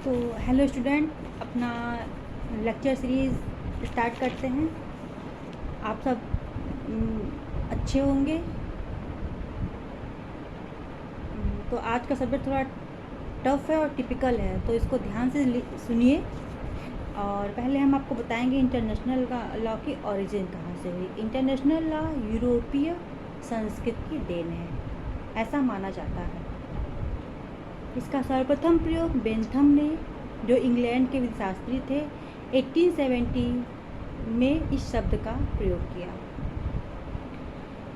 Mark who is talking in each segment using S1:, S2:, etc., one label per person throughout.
S1: तो hello student, अपना lecture series start करते हैं। आप सब अच्छे होंगे। तो आज का सब्जेक्ट थोड़ा टफ है और टिपिकल है, तो इसको ध्यान से सुनिए। और पहले हम आपको बताएंगे इंटरनेशनल लॉ की ओरिजिन कहाँ से हुई। इंटरनेशनल लॉ यूरोपीय संस्कृति की देन है, ऐसा माना जाता है। इसका सर्वप्रथम प्रयोग बेंथम ने, जो इंग्लैंड के विधिशास्त्री थे, 1870 में इस शब्द का प्रयोग किया।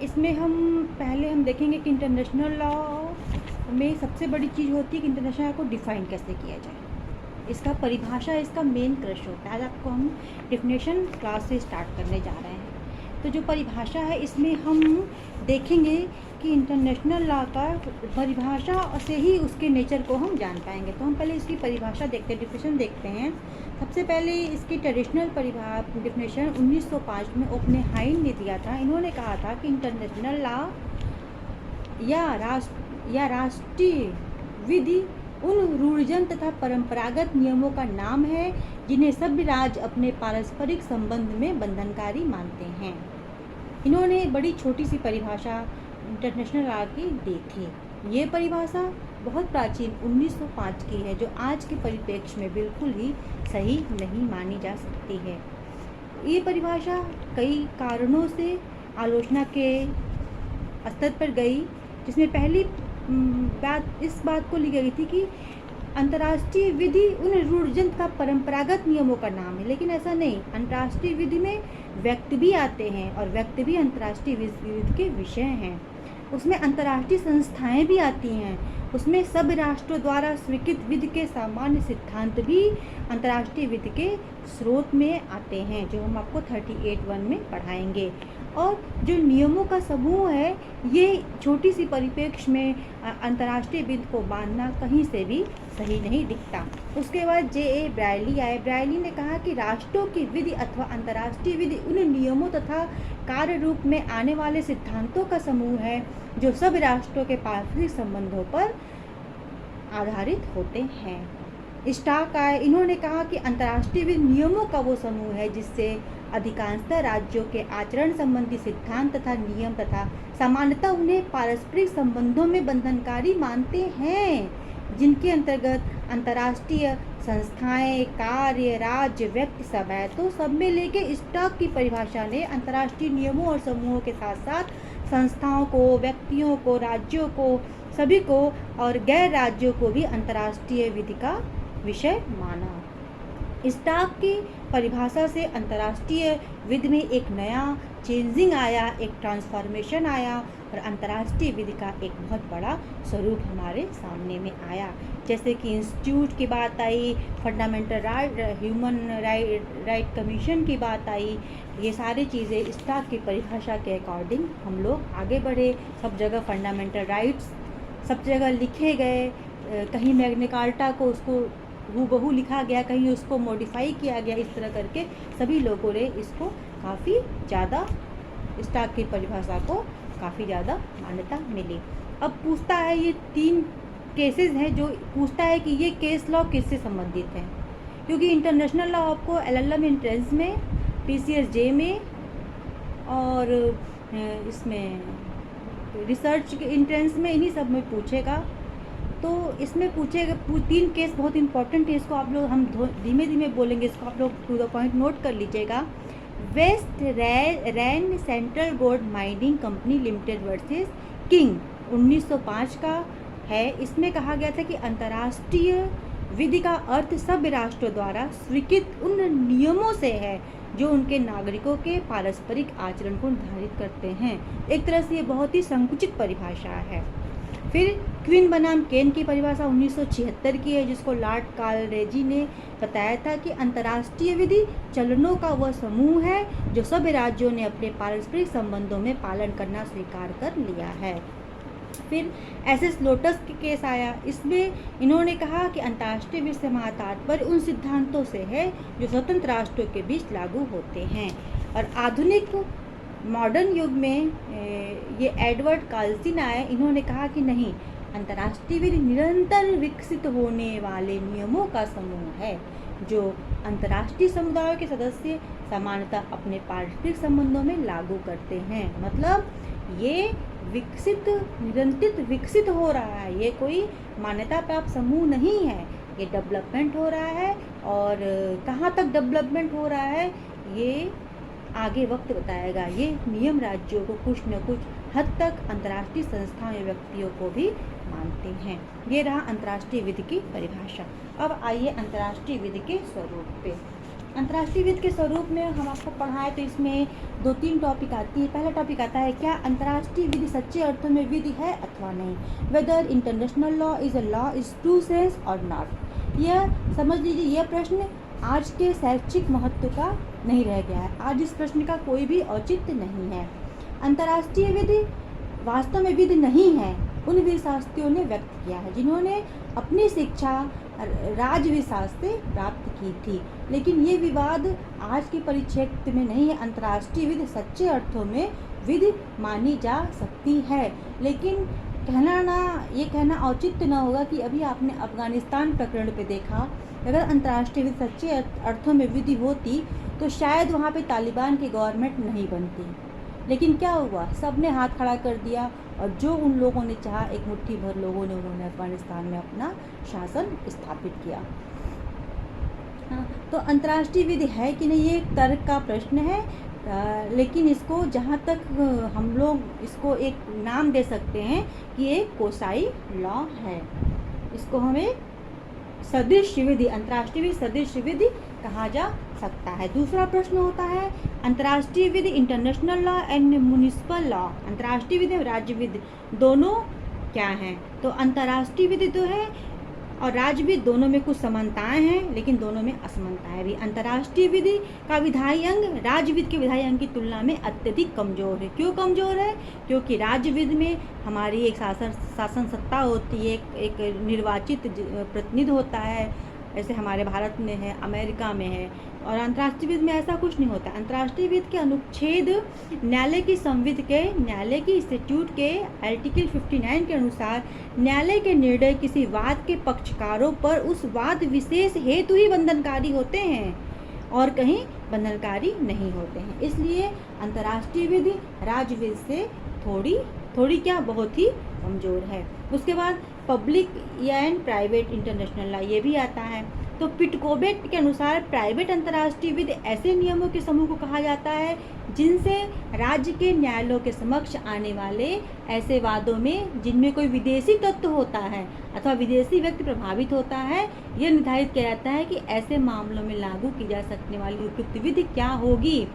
S1: इसमें हम देखेंगे कि इंटरनेशनल लॉ में सबसे बड़ी चीज़ होती है कि इंटरनेशनल लॉ को डिफ़ाइन कैसे किया जाए। इसका परिभाषा इसका मेन क्रश होता है। आज आपको हम डेफिनेशन क्लास से स्टार्ट करने जा रहे हैं। तो जो परिभाषा है, इसमें हम देखेंगे कि इंटरनेशनल लॉ का परिभाषा से ही उसके नेचर को हम जान पाएंगे। तो हम पहले इसकी परिभाषा देखते हैं, डेफिनेशन देखते हैं। सबसे पहले इसकी ट्रेडिशनल डेफिनेशन 1905 में ओपनहाइमर ने दिया था। इन्होंने कहा था कि इंटरनेशनल लॉ या राष्ट्रीय विधि उन रूढ़िजन तथा परंपरागत नियमों का नाम है जिन्हें सभ्य राज्य अपने पारस्परिक संबंध में बंधनकारी मानते हैं। इन्होंने बड़ी छोटी सी परिभाषा इंटरनेशनल लॉ की दी थी। ये परिभाषा बहुत प्राचीन 1905 की है, जो आज के परिप्रेक्ष्य में बिल्कुल ही सही नहीं मानी जा सकती है। ये परिभाषा कई कारणों से आलोचना के स्तर पर गई, जिसमें पहली बात इस बात को ली गई थी कि अंतर्राष्ट्रीय विधि उन रूढ़िजन का परंपरागत नियमों का नाम है। लेकिन ऐसा नहीं, अंतर्राष्ट्रीय विधि में व्यक्ति भी आते हैं और व्यक्ति भी अंतर्राष्ट्रीय विधि के विषय हैं। उसमें अंतर्राष्ट्रीय संस्थाएं भी आती हैं। उसमें सब राष्ट्रों द्वारा स्वीकृत विधि के सामान्य सिद्धांत भी अंतर्राष्ट्रीय विधि के स्रोत में आते हैं, जो हम आपको 38(1) में पढ़ाएंगे। और जो नियमों का समूह है, ये छोटी सी परिप्रेक्ष्य में अंतर्राष्ट्रीय विधि को मानना कहीं से भी सही नहीं दिखता। उसके बाद J.A. ब्रायली आए। ब्रायली ने कहा कि राष्ट्रों की विधि अथवा अंतर्राष्ट्रीय विधि उन नियमों तथा कार्य रूप में आने वाले सिद्धांतों का समूह है जो सब राष्ट्रों के पारस्परिक संबंधों पर आधारित होते हैं। स्टार्क आए। इन्होंने कहा कि अंतर्राष्ट्रीय विधि नियमों का वो समूह है जिससे अधिकांशतः राज्यों के आचरण संबंधी सिद्धांत तथा नियम तथा सामान्यतः उन्हें पारस्परिक संबंधों में बंधनकारी मानते हैं, जिनके अंतर्गत अंतर्राष्ट्रीय संस्थाएं, कार्य, राज्य, व्यक्ति सब है। तो सब में लेके स्टार्क की परिभाषा ने अंतर्राष्ट्रीय नियमों और समूहों के साथ साथ संस्थाओं को, व्यक्तियों को, राज्यों को, सभी को और गैर राज्यों को भी अंतर्राष्ट्रीय विधि का विषय माना। स्टार्क की परिभाषा से अंतर्राष्ट्रीय विधि में एक नया चेंजिंग आया, एक ट्रांसफॉर्मेशन आया और अंतर्राष्ट्रीय विधि का एक बहुत बड़ा स्वरूप हमारे सामने में आया। जैसे कि इंस्टीट्यूट की बात आई, fundamental right, human right commission की बात आई। ये सारी चीज़ें स्टार्क की परिभाषा के अकॉर्डिंग हम लोग आगे बढ़े। सब जगह फंडामेंटल राइट्स सब जगह लिखे गए। कहीं मैग्ना कार्टा को उसको हूबहू लिखा गया, कहीं उसको मॉडिफाई किया गया। इस तरह करके सभी लोगों ने इसको काफ़ी ज़्यादा, स्टार्क की परिभाषा को काफ़ी ज़्यादा मान्यता मिली। अब पूछता है, ये 3 केसेस हैं जो पूछता है कि ये केस लॉ किससे संबंधित हैं, क्योंकि इंटरनेशनल लॉ आपको LLM एंट्रेंस में, PCSJ में और इसमें रिसर्च के एंट्रेंस में, इन्हीं सब में पूछेगा। तो इसमें पूछेगा 3 केस बहुत इंपॉर्टेंट है। इसको आप लोग, हम धीमे धीमे बोलेंगे, इसको आप लोग टू द पॉइंट नोट कर लीजिएगा। West Rand Central Gold Mining Company Limited versus King 1905 का है। इसमें कहा गया था कि अंतर्राष्ट्रीय विधि का अर्थ सब राष्ट्रों द्वारा स्वीकृत उन नियमों से है जो उनके नागरिकों के पारस्परिक आचरण को निर्धारित करते हैं। एक तरह से ये बहुत ही संकुचित परिभाषा है। फिर क्वीन बनाम केन की परिभाषा 1976 की है, जिसको लॉर्ड कालरेजी ने बताया था कि अंतर्राष्ट्रीय विधि चलनों का वह समूह है जो सब राज्यों ने अपने पारस्परिक संबंधों में पालन करना स्वीकार कर लिया है। फिर SS लोटस के केस आया। इसमें इन्होंने कहा कि अंतर्राष्ट्रीय विधि से हमारा तात्पर्य उन सिद्धांतों से है जो स्वतंत्र राष्ट्रों के बीच लागू होते हैं। और आधुनिक मॉडर्न युग में ये एडवर्ड काल्सिन आए। इन्होंने कहा कि नहीं, अंतर्राष्ट्रीय विधि निरंतर विकसित होने वाले नियमों का समूह है जो अंतर्राष्ट्रीय समुदायों के सदस्य सामान्यतः अपने पारस्परिक संबंधों में लागू करते हैं। मतलब ये निरंतर विकसित हो रहा है, ये कोई मान्यता प्राप्त समूह नहीं है, ये डेवलपमेंट हो रहा है। और कहाँ तक डेवलपमेंट हो रहा है ये आगे वक्त बताएगा। ये नियम राज्यों को कुछ न कुछ हद तक अंतर्राष्ट्रीय संस्थाओं या व्यक्तियों को भी मानते हैं। ये रहा अंतर्राष्ट्रीय विधि की परिभाषा। अब आइए अंतर्राष्ट्रीय विधि के स्वरूप पे। अंतर्राष्ट्रीय विधि के स्वरूप में हम आपको पढ़ाएं तो इसमें 2-3 टॉपिक आती है। पहला टॉपिक आता है क्या अंतर्राष्ट्रीय विधि सच्चे अर्थों में विधि है अथवा नहीं, whether international law is a law is true sense और नॉट। यह समझ लीजिए, यह प्रश्न आज के शैक्षिक महत्व का नहीं रह गया है। आज इस प्रश्न का कोई भी औचित्य नहीं है। अंतर्राष्ट्रीय विधि वास्तव में विधि नहीं है, उन वीरशास्त्रियों ने व्यक्त किया है जिन्होंने अपनी शिक्षा राजवीरशास्त्र से प्राप्त की थी। लेकिन ये विवाद आज के परिप्रेक्ष्य में नहीं है। अंतर्राष्ट्रीय विधि सच्चे अर्थों में विधि मानी जा सकती है, लेकिन ये कहना औचित्य न होगा कि अभी आपने अफगानिस्तान प्रकरण पे देखा, अगर अंतर्राष्ट्रीय विधि सच्चे अर्थों में विधि होती तो शायद वहाँ पे तालिबान की गवर्नमेंट नहीं बनती। लेकिन क्या हुआ, सब ने हाथ खड़ा कर दिया और जो उन लोगों ने चाहा, एक मुट्ठी भर लोगों ने, उन्होंने अफगानिस्तान में अपना शासन स्थापित किया। हाँ, तो अंतर्राष्ट्रीय विधि है कि नहीं ये एक तर्क का प्रश्न है, लेकिन इसको जहाँ तक हम लोग इसको एक नाम दे सकते हैं कि ये कोसाई लॉ है। इसको हमें सदृश विधि, अंतर्राष्ट्रीय विधि सदृश विधि कहा जा सकता है। दूसरा प्रश्न होता है अंतर्राष्ट्रीय विधि international law and municipal law, अंतर्राष्ट्रीय विधि और राज्य विधि दोनों क्या हैं। तो अंतर्राष्ट्रीय विधि तो है और राज्य विधि दोनों में कुछ समानताएं हैं, लेकिन दोनों में असमानताएं भी। अंतर्राष्ट्रीय विधि का विधायी अंग राज्य विधि के विधायी अंग की तुलना में अत्यधिक कमजोर है। क्यों कमजोर है? क्योंकि राज्य विधि में हमारी एक शासन सत्ता होती है, एक निर्वाचित प्रतिनिधि होता है, ऐसे हमारे भारत में है, अमेरिका में है। और अंतर्राष्ट्रीय विधि में ऐसा कुछ नहीं होता। अंतर्राष्ट्रीय विधि के अनुच्छेद न्यायालय की संविधि के, न्यायालय की इंस्टीट्यूट के आर्टिकल 59 के अनुसार न्यायालय के निर्णय किसी वाद के पक्षकारों पर उस वाद विशेष हेतु ही बंधनकारी होते हैं और कहीं बंधनकारी नहीं होते हैं। इसलिए अंतर्राष्ट्रीय विधि राज्य विधि से थोड़ी क्या बहुत ही कमजोर है। उसके बाद public and private international law ये भी आता है। तो पिटकोबेट के अनुसार प्राइवेट अंतर्राष्ट्रीय विधि ऐसे नियमों के समूह को कहा जाता है जिनसे राज्य के न्यायालयों के समक्ष आने वाले ऐसे वादों में जिनमें कोई विदेशी तत्व होता है अथवा विदेशी व्यक्ति प्रभावित होता है, यह निर्धारित किया जाता है कि ऐसे मामलों में लागू की जा सकने वाली उपयुक्त विधि क्या होगी।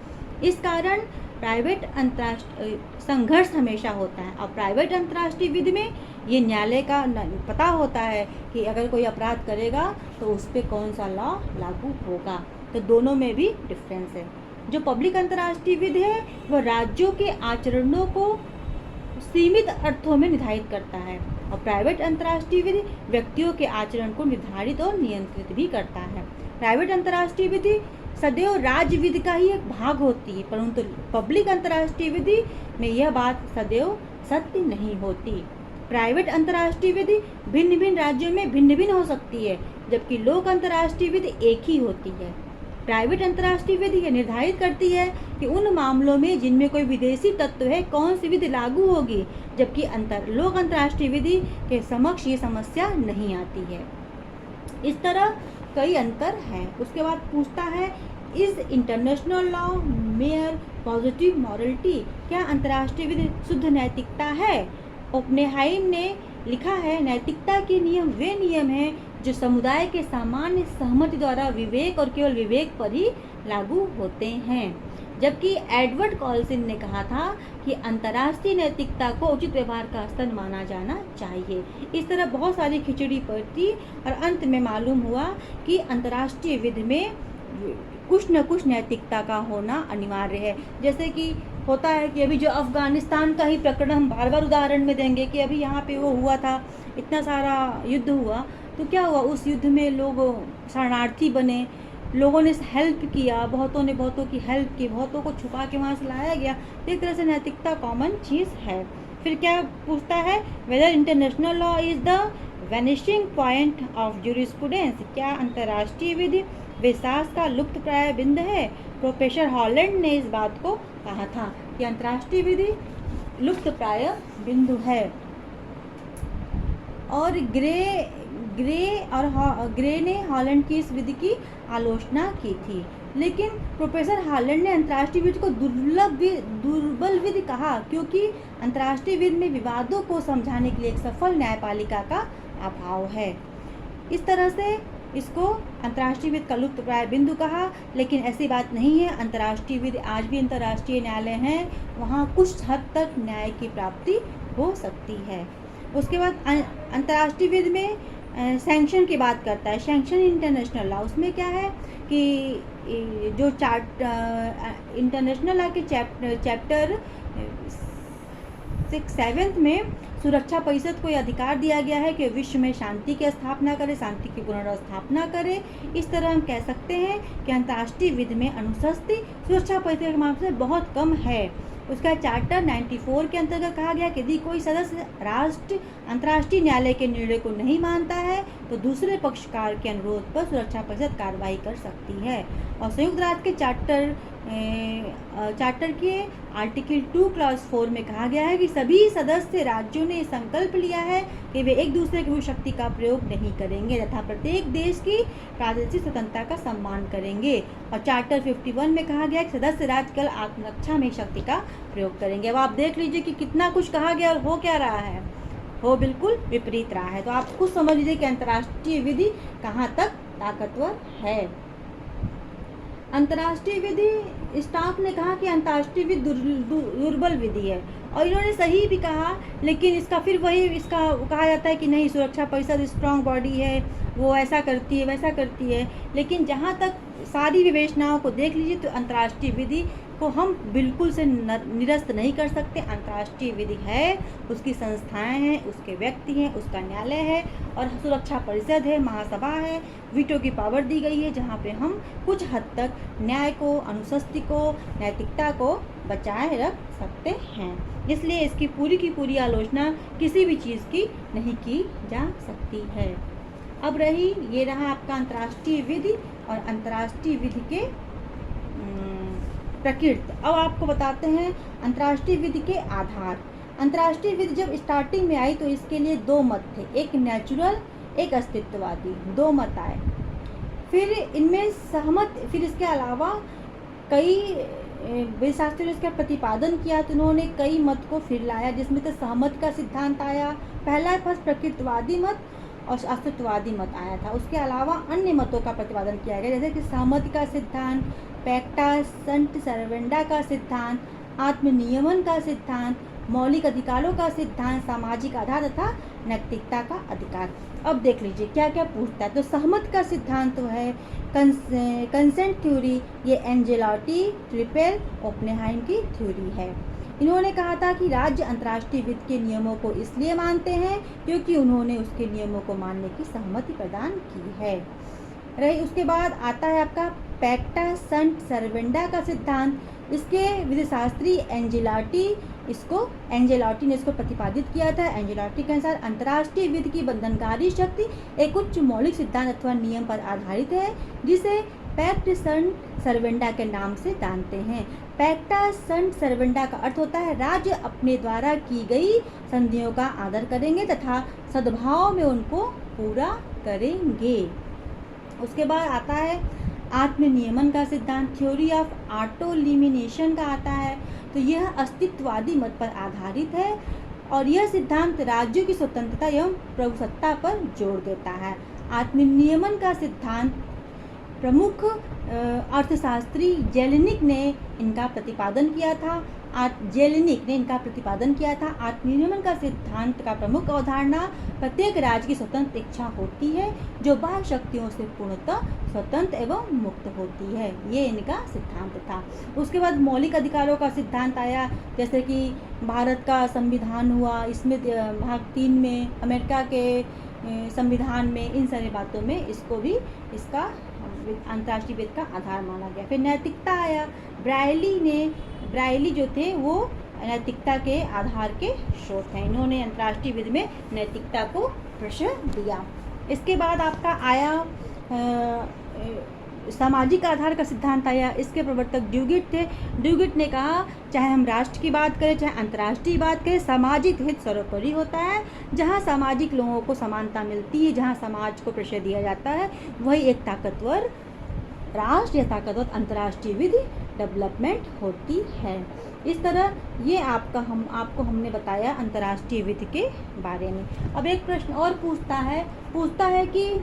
S1: इस कारण प्राइवेट अंतर्राष्ट्रीय संघर्ष हमेशा होता है। और प्राइवेट अंतर्राष्ट्रीय विधि में ये न्यायालय का पता होता है कि अगर कोई अपराध करेगा तो उस पर कौन सा लॉ लागू होगा। तो दोनों में भी डिफरेंस है। जो पब्लिक अंतर्राष्ट्रीय विधि है वह राज्यों के आचरणों को सीमित अर्थों में निर्धारित करता है और प्राइवेट अंतर्राष्ट्रीय विधि व्यक्तियों के आचरण को निर्धारित और नियंत्रित भी करता है। प्राइवेट अंतर्राष्ट्रीय विधि सदैव राज्य विधि का ही एक भाग होती है, परंतु पब्लिक अंतर्राष्ट्रीय विधि में यह बात सदैव सत्य नहीं होती। प्राइवेट अंतर्राष्ट्रीय विधि भिन्न भिन्न राज्यों में भिन्न भिन्न हो सकती है, जबकि लोक अंतर्राष्ट्रीय विधि एक ही होती है। प्राइवेट अंतर्राष्ट्रीय विधि यह निर्धारित करती है कि उन मामलों में जिनमें कोई विदेशी तत्व है कौन सी विधि लागू होगी, जबकि लोक अंतर्राष्ट्रीय विधि के समक्ष ये समस्या नहीं आती है। इस तरह कई अंतर हैं। उसके बाद पूछता है is international law mayor positive morality, क्या अंतर्राष्ट्रीय विधि शुद्ध नैतिकता है। ओपनहाइमर ने लिखा है नैतिकता के नियम वे नियम हैं जो समुदाय के सामान्य सहमति द्वारा विवेक और केवल विवेक पर ही लागू होते हैं, जबकि एडवर्ड कॉल्सिन ने कहा था कि अंतर्राष्ट्रीय नैतिकता को उचित व्यवहार का स्तंभ माना जाना चाहिए। इस तरह बहुत सारी खिचड़ी पड़ती और अंत में मालूम हुआ कि अंतर्राष्ट्रीय विधि में कुछ न कुछ नैतिकता का होना अनिवार्य है। जैसे कि होता है कि अभी जो अफगानिस्तान का ही प्रकरण हम बार बार उदाहरण में देंगे कि अभी यहाँ पे वो हुआ था, इतना सारा युद्ध हुआ, तो क्या हुआ, उस युद्ध में लोग शरणार्थी बने, लोगों ने हेल्प किया, बहुतों ने बहुतों की हेल्प की, बहुतों को छुपा के वहाँ से लाया गया। एक तरह से नैतिकता कॉमन चीज़ है। फिर क्या पूछता है, whether international law is the vanishing point of jurisprudence, क्या अंतर्राष्ट्रीय विधि विकास का लुप्त प्राय बिंद है। प्रोफेसर हॉलैंड ने इस बात को कहा था कि अंतर्राष्ट्रीय विधि लुप्त प्राय बिंदु है। और ग्रे ने हॉलैंड की इस विधि की आलोचना की थी, लेकिन प्रोफेसर हॉलैंड ने अंतर्राष्ट्रीय विधि को दुर्बल विधि कहा, क्योंकि अंतर्राष्ट्रीय विधि में विवादों को समझाने के लिए एक सफल न्यायपालिका का अभाव है। इस तरह से इसको अंतर्राष्ट्रीय विधि का लुप्त प्राय बिंदु कहा, लेकिन ऐसी बात नहीं है। अंतर्राष्ट्रीय विधि आज भी अंतर्राष्ट्रीय न्यायालय हैं, वहाँ कुछ हद तक न्याय की प्राप्ति हो सकती है। उसके बाद अंतर्राष्ट्रीय विधि में सैंक्शन की बात करता है, सैंक्शन इंटरनेशनल लॉ। उसमें क्या है कि जो इंटरनेशनल लॉ के चैप्टर 7 में सुरक्षा परिषद को यह अधिकार दिया गया है कि विश्व में शांति की स्थापना करे, शांति की पुनर्स्थापना करे। इस तरह हम कह सकते हैं कि अंतर्राष्ट्रीय विधि में अनुशस्ति सुरक्षा परिषद के मामले से बहुत कम है। उसका चार्टर 94 के अंतर्गत कहा गया कि यदि कोई सदस्य राष्ट्र अंतर्राष्ट्रीय न्यायालय के निर्णय को नहीं मानता है तो दूसरे पक्षकार के अनुरोध पर सुरक्षा परिषद कार्रवाई कर सकती है। और संयुक्त राष्ट्र के चार्टर के आर्टिकल 2 क्लॉज 4 में कहा गया है कि सभी सदस्य राज्यों ने संकल्प लिया है कि वे एक दूसरे की शक्ति का प्रयोग नहीं करेंगे तथा प्रत्येक देश की प्रादेशिक स्वतंत्रता का सम्मान करेंगे। और चार्टर 51 में कहा गया कि सदस्य राज्य केवल आत्मरक्षा में शक्ति का प्रयोग करेंगे। अब आप देख लीजिए कि कितना कुछ कहा गया और हो क्या रहा है, हो बिल्कुल विपरीत रहा है। तो आप खुद समझ लीजिए कि अंतर्राष्ट्रीय विधि कहाँ तक ताकतवर है। अंतर्राष्ट्रीय विधि, स्टाफ ने कहा कि अंतर्राष्ट्रीय विधि दुर्बल विधि है, और इन्होंने सही भी कहा, लेकिन इसका कहा जाता है कि नहीं, सुरक्षा परिषद स्ट्रांग बॉडी है, वो ऐसा करती है वैसा करती है। लेकिन जहाँ तक सारी विवेचनाओं को देख लीजिए तो अंतर्राष्ट्रीय विधि को हम बिल्कुल से निरस्त नहीं कर सकते। अंतर्राष्ट्रीय विधि है, उसकी संस्थाएं हैं, उसके व्यक्ति हैं, उसका न्यायालय है और सुरक्षा परिषद है, महासभा है, वीटो की पावर दी गई है, जहाँ पे हम कुछ हद तक न्याय को, अनुशस्ति को, नैतिकता को बचाए रख सकते हैं। इसलिए इसकी पूरी की पूरी आलोचना किसी भी चीज़ की नहीं की जा सकती है। अब ये रहा आपका अंतर्राष्ट्रीय विधि और अंतर्राष्ट्रीय विधि के प्रकृति। अब आपको बताते हैं अंतर्राष्ट्रीय विधि के आधार। अंतर्राष्ट्रीय विधि जब स्टार्टिंग में आई तो इसके लिए 2 मत थे, एक नेचुरल, एक अस्तित्ववादी, 2 मत आए। फिर इनमें सहमत, फिर इसके अलावा कई वेदशास्त्रियों ने इसका प्रतिपादन किया तो उन्होंने कई मत को फिर लाया, जिसमें से सहमत का सिद्धांत आया, पहला फर्स्ट प्रकृतिवादी मत और अस्तित्ववादी मत आया था। उसके अलावा अन्य मतों का प्रतिपादन किया गया, जैसे कि सहमति का सिद्धांत, पैक्टा संट सर्वेंडा का सिद्धांत, आत्मनियमन का सिद्धांत, मौलिक अधिकारों का सिद्धांत, सामाजिक आधार तथा नैतिकता का अधिकार। अब देख लीजिए क्या क्या पूछता है। तो सहमत का सिद्धांत तो है कंसेंट थ्योरी, ये एंजेलोटी, ट्रिपेल, ओपेनहाइम की थ्योरी है। इन्होंने कहा था कि राज्य अंतर्राष्ट्रीय विधि के नियमों को इसलिए मानते हैं क्योंकि उन्होंने उसके नियमों को मानने की सहमति प्रदान की है। उसके बाद आता है आपका पैक्टा संट सर्वेंडा का सिद्धांत। इसके विधिशास्त्री एंजेलोटी ने इसको प्रतिपादित किया था। एंजेलोटी के अनुसार अंतर्राष्ट्रीय विधि की बंधनकारी शक्ति एक उच्च मौलिक सिद्धांत अथवा नियम पर आधारित है, जिसे पैक्ट संट सर्वेंडा के नाम से जानते हैं। पैक्टा संट सर्वेंडा का अर्थ होता है राज्य अपने द्वारा की गई संधियों का आदर करेंगे तथा सद्भाव में उनको पूरा करेंगे। उसके बाद आता है आत्मनियमन का सिद्धांत, थ्योरी ऑफ ऑटोलिमिनेशन का आता है। तो यह अस्तित्ववादी मत पर आधारित है और यह सिद्धांत राज्यों की स्वतंत्रता एवं प्रभुसत्ता पर जोर देता है। आत्मनियमन का सिद्धांत प्रमुख अर्थशास्त्री जेलेनिक ने इनका प्रतिपादन किया था। आत्मनियमन का सिद्धांत का प्रमुख अवधारणा प्रत्येक राज्य की स्वतंत्र इच्छा होती है जो बाह्य शक्तियों से पूर्णतः स्वतंत्र एवं मुक्त होती है, ये इनका सिद्धांत था। उसके बाद मौलिक अधिकारों का सिद्धांत आया, जैसे कि भारत का संविधान हुआ, इसमें भाग 3 में अमेरिका के संविधान में, इन सारी बातों में इसको भी इसका अंतर्राष्ट्रीय विधि का आधार माना गया। फिर नैतिकता आया, ब्रायली जो थे वो नैतिकता के आधार के स्रोत हैं। इन्होंने अंतर्राष्ट्रीय विधि में नैतिकता को प्रश्रय दिया। इसके बाद आपका आया सामाजिक आधार का सिद्धांत आया। इसके प्रवर्तक ड्यूगिट थे। ड्यूगिट ने कहा चाहे हम राष्ट्र की बात करें चाहे अंतर्राष्ट्रीय बात करें, सामाजिक हित सर्वोपरि होता है। जहाँ सामाजिक लोगों को समानता मिलती है, जहाँ समाज को प्रश्रय दिया जाता है, वही एक ताकतवर राष्ट्र या ताकतवर अंतर्राष्ट्रीय विधि डेवलपमेंट होती है। इस तरह ये आपको हमने बताया अंतर्राष्ट्रीय विधि के बारे में। अब एक प्रश्न और पूछता है कि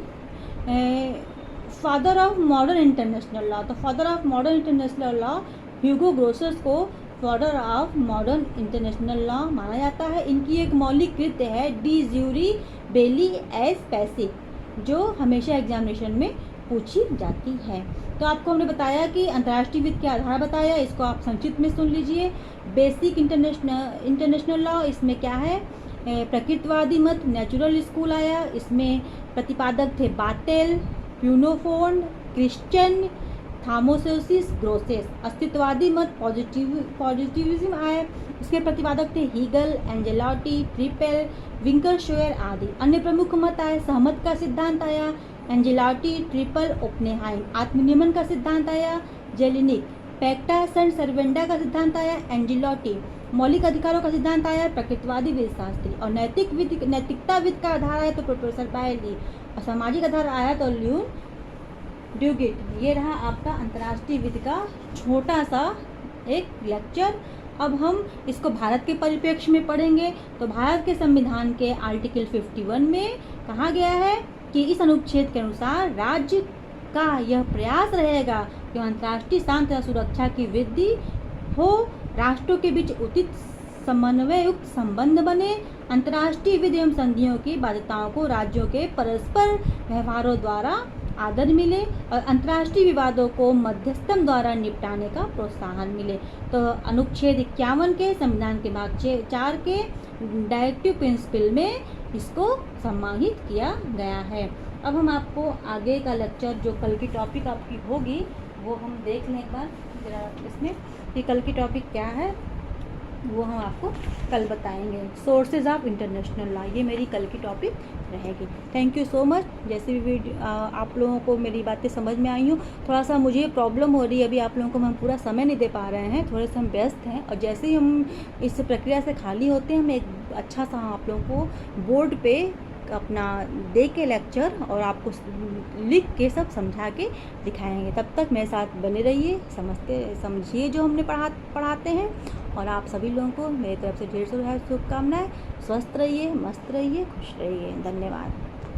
S1: father of modern international law. तो father of modern international law Hugo Grotius को father of modern international law माना जाता है। इनकी एक मौलिक कृत्य है डी ज्यूरी बेली एस पैसिव, जो हमेशा एग्जामिनेशन में पूछी जाती है। तो आपको हमने बताया कि अंतर्राष्ट्रीय विधि के आधार बताया, इसको आप संक्षिप्त में सुन लीजिए। बेसिक इंटरनेशनल लॉ, इसमें क्या है, प्रकृतवादी मत नेचुरल स्कूल आया। इसमें प्रतिपादक थे बाटेल, प्यूनोफोन, क्रिश्चियन, थामोसोसिस, ग्रोसेस। अस्तित्ववादी मत पॉजिटिविज्म आया। इसके प्रतिपादक थे हीगल, एंजेलोटी, ट्रिपेल, विंकरशोयर आदि। अन्य प्रमुख मत आए, सहमत का सिद्धांत आया, एंजेलोटी, ट्रिपल, ओपनहाइम। आत्मनियमन का सिद्धांत आया, जेलिनिक। पैक्टा सन सर्वेंडा का सिद्धांत आया, एंजेलोटी। मौलिक अधिकारों का सिद्धांत आया, प्रकृतवादी वेदशास्त्री। और नैतिकता विधि का आधार आया तो प्रोफेसर बायली। और सामाजिक आधार आया तो ल्यून ड्यूगिट। ये रहा आपका अंतर्राष्ट्रीय विधि का छोटा सा एक लेक्चर। अब हम इसको भारत के परिप्रेक्ष्य में पढ़ेंगे। तो भारत के संविधान के आर्टिकल 51 में कहा गया है कि इस अनुच्छेद के अनुसार राज्य का यह प्रयास रहेगा कि अंतर्राष्ट्रीय शांति और सुरक्षा की वृद्धि हो, राष्ट्रों के बीच उचित समन्वय युक्त संबंध बने, अंतर्राष्ट्रीय विधि एवं संधियों की बाध्यताओं को राज्यों के परस्पर व्यवहारों द्वारा आदर मिले और अंतर्राष्ट्रीय विवादों को मध्यस्थम द्वारा निपटाने का प्रोत्साहन मिले। तो अनुच्छेद 51 के संविधान के भाग 4 के डायरेक्टिव प्रिंसिपल में इसको समाहित किया गया है। अब हम आपको आगे का लेक्चर जो कल की टॉपिक आपकी होगी वो हम देख लें एक बार जरा इसमें कि कल की टॉपिक क्या है, वो हम आपको कल बताएंगे। सोर्सेज ऑफ इंटरनेशनल लॉ, ये मेरी कल की टॉपिक रहेगी। Thank you so much. जैसे भी आप लोगों को मेरी बातें समझ में आई हूँ, थोड़ा सा मुझे प्रॉब्लम हो रही है, अभी आप लोगों को हम पूरा समय नहीं दे पा रहे हैं, थोड़े से हम व्यस्त हैं। और जैसे ही हम इस प्रक्रिया से खाली होते हैं, हम एक अच्छा सा आप लोगों को बोर्ड पे अपना दे के लेक्चर और आपको लिख के सब समझा के दिखाएंगे। तब तक मेरे साथ बने रहिए, समझिए जो हमने पढ़ाते हैं। और आप सभी लोगों को मेरी तरफ से ढेर सारी शुभकामनाएं। स्वस्थ रहिए, मस्त रहिए, खुश रहिए। धन्यवाद।